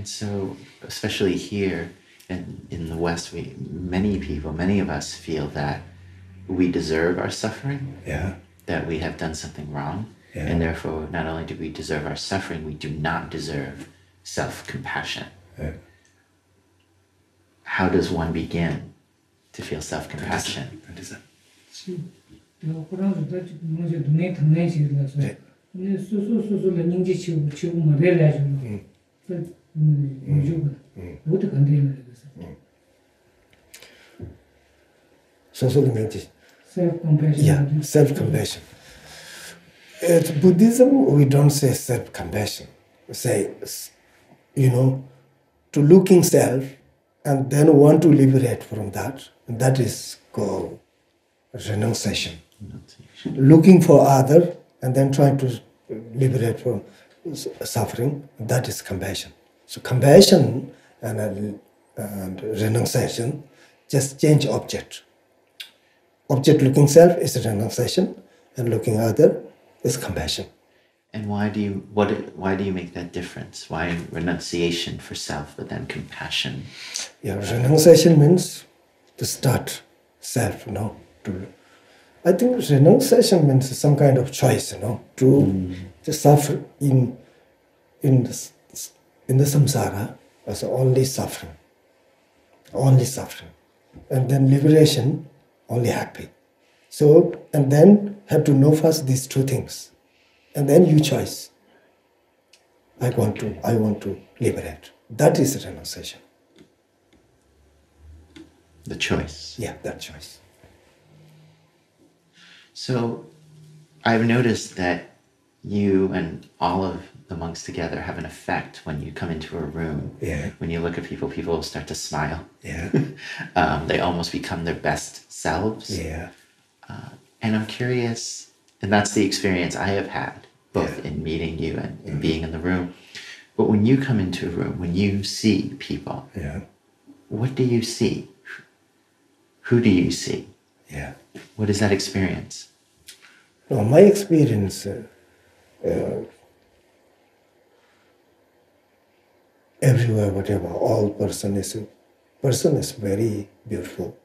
And so, especially here in the West, many of us feel that we deserve our suffering, that we have done something wrong, and therefore not only do we deserve our suffering, we do not deserve self-compassion. How does one begin to feel self-compassion? Self-compassion. Self-compassion. In Buddhism, we don't say self-compassion. We say, to looking self and then want to liberate from that. And that is called renunciation. Looking for other and then trying to liberate from suffering, that is compassion. So compassion and renunciation just change object. Object looking self is renunciation, and looking other is compassion. And why do you make that difference? Why renunciation for self, but then compassion? Yeah, renunciation means to start self, I think renunciation means some kind of choice, to suffer in the samsara as only suffering, and then liberation, only happy. So, and then have to know first these two things, and then you choice. I want to liberate. That is renunciation. The choice. Yeah, that choice. So I've noticed that you and all of the monks together have an effect when you come into a room. Yeah. When you look at people start to smile. Yeah. They almost become their best selves. Yeah. And I'm curious, and that's the experience I have had, both in meeting you and in being in the room. But when you come into a room, when you see people, what do you see? Who do you see? Yeah. What is that experience? No, my experience, everywhere, whatever, all person is very beautiful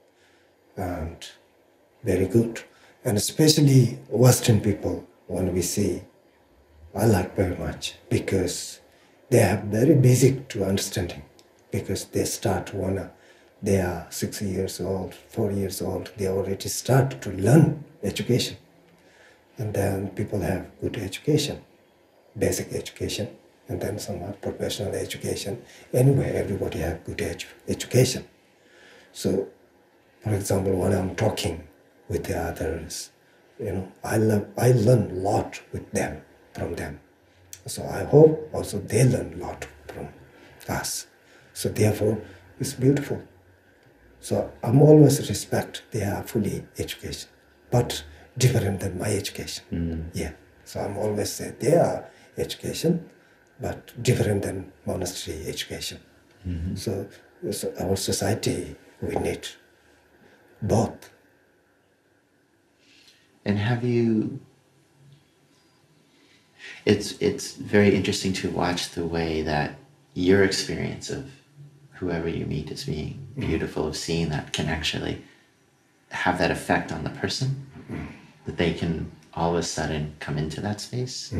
and very good. And especially Western people, when we see, I like very much because they are very basic to understanding, because they start they are 6 years old, 4 years old, they already start to learn education. And then people have good education, basic education, and then some have professional education. Anyway, everybody have good education. So, for example, when I'm talking with the others, I learn a lot from them. So I hope also they learn a lot from us. So therefore, it's beautiful. So I'm always respect they are fully education, but different than my education. Yeah. So I'm always say they are education, but different than monastery education. So our society, we need both. And it's very interesting to watch the way that your experience of whoever you meet as being beautiful, of seeing that can actually have that effect on the person, that they can all of a sudden come into that space.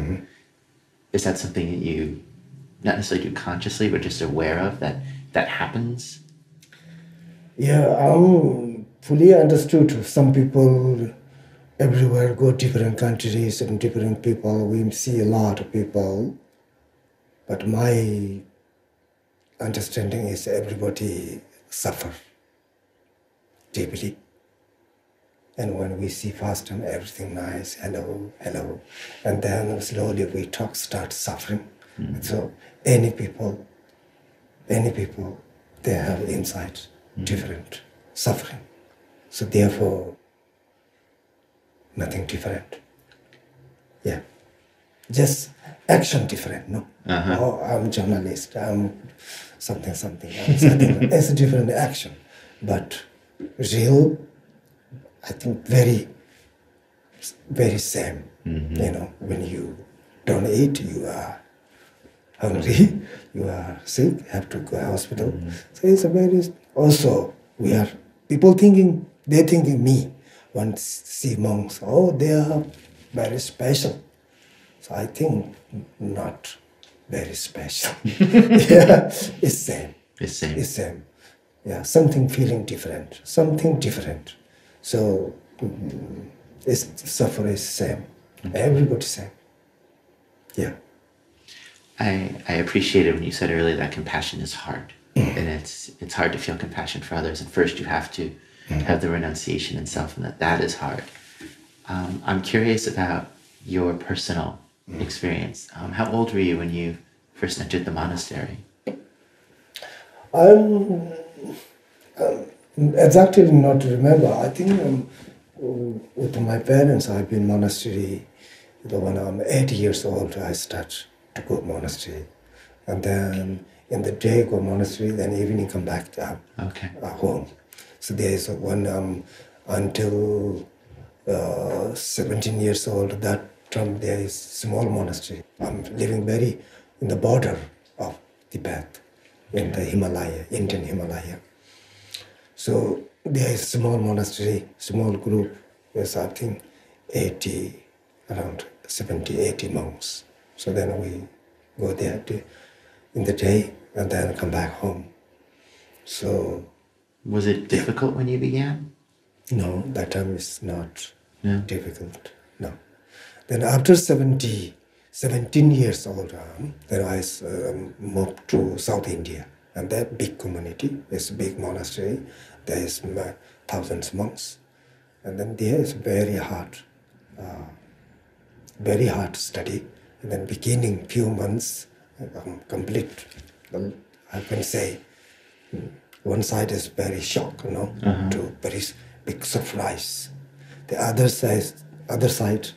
Is that something that you not necessarily do consciously, but just aware of, that happens? Yeah, I'm fully understood. Some people everywhere go different countries and different people. We see a lot of people, but my understanding is everybody suffer deeply. And when we see fast and everything nice, hello, and then slowly we start suffering. So any people, they have inside different suffering. So therefore, nothing different. Yeah. Just action different, no? Oh, I'm journalist, I'm something. It's a different action. But real, I think very, very same. When you don't eat, you are hungry, you are sick, have to go to hospital. So it's a very, also we are, people thinking, they thinking me, once see monks, oh, they are very special. So I think not very special. Yeah, it's same. It's same. It's same. Yeah, something feeling different, something different. So it's suffer is same. Everybody same. Yeah. I appreciated when you said earlier that compassion is hard. And it's hard to feel compassion for others. And first you have to have the renunciation in self, and that is hard. I'm curious about your personal experience. How old were you when you first entered the monastery? I'm exactly not remember. I think with my parents, I've been monastery. When I'm 8 years old, I start to go monastery, and then in the day go monastery, then evening come back to home. So there is one until 17 years old. That time there is small monastery. I'm living very in the border of Tibet, in the Himalaya, Indian Himalaya. So there is small monastery, small group. There's I think 80, around 70, 80 monks. So then we go there in the day and then come back home. So was it difficult when you began? No, that time is not difficult. No. Then after 17 years old, then I moved to South India. And that big community, it's a big monastery. There is thousands of monks. And then there is very hard study. And then beginning few months, complete. I can say one side is very shock, to very big surprise. The other side,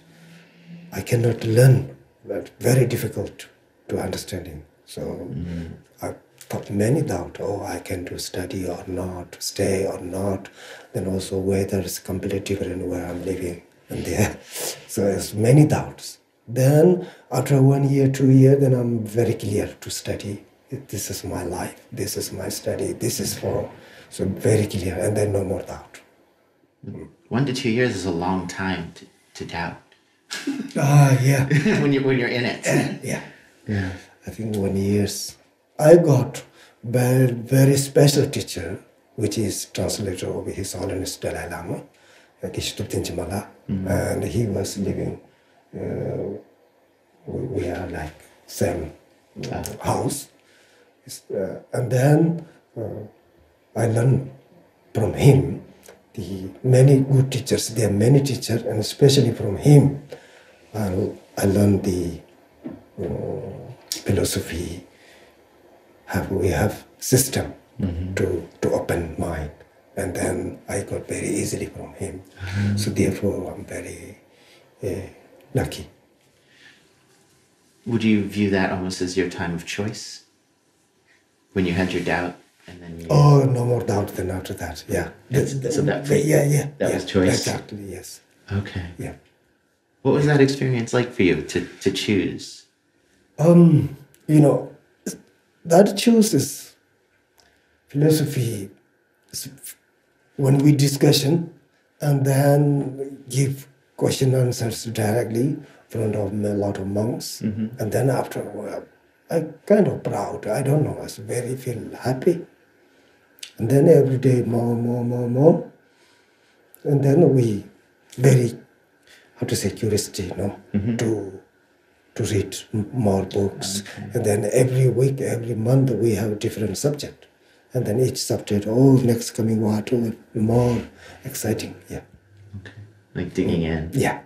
I cannot learn, but very difficult to understanding. So I thought many doubt, I can do study or not, stay or not. Then also weather is completely different where I'm living and there. So there's many doubts. Then after 1 year, 2 years, then I'm very clear to study. This is my life, this is my study, this is for, so very clear, and then no more doubt. 1 to 2 years is a long time to doubt. Yeah. when you're in it. Yeah. I think 1 year. I got very, very special teacher, which is translator of His Holiness Dalai Lama, Geshe Thupten Tenzin, and he was living. We are like same house, and then I learned from him. The many good teachers. There are many teachers, and especially from him, I learned the philosophy. We have system to open mind, and then I got very easily from him. So therefore, I'm very lucky. Would you view that almost as your time of choice? When you had your doubt, and then you... Oh, no more doubt than after that. Yeah. That was choice. Exactly. Yes. Okay. Yeah. What was that experience like for you to choose? That choose is philosophy. When we discussion and then give question answers directly in front of a lot of monks, and then after a while, I kind of proud. I don't know. I very feel happy, and then every day more, and then we very curiosity, to read more books, and then every week, every month we have a different subject, and then each subject, next coming what, more exciting, yeah. Okay, like digging in. Yeah.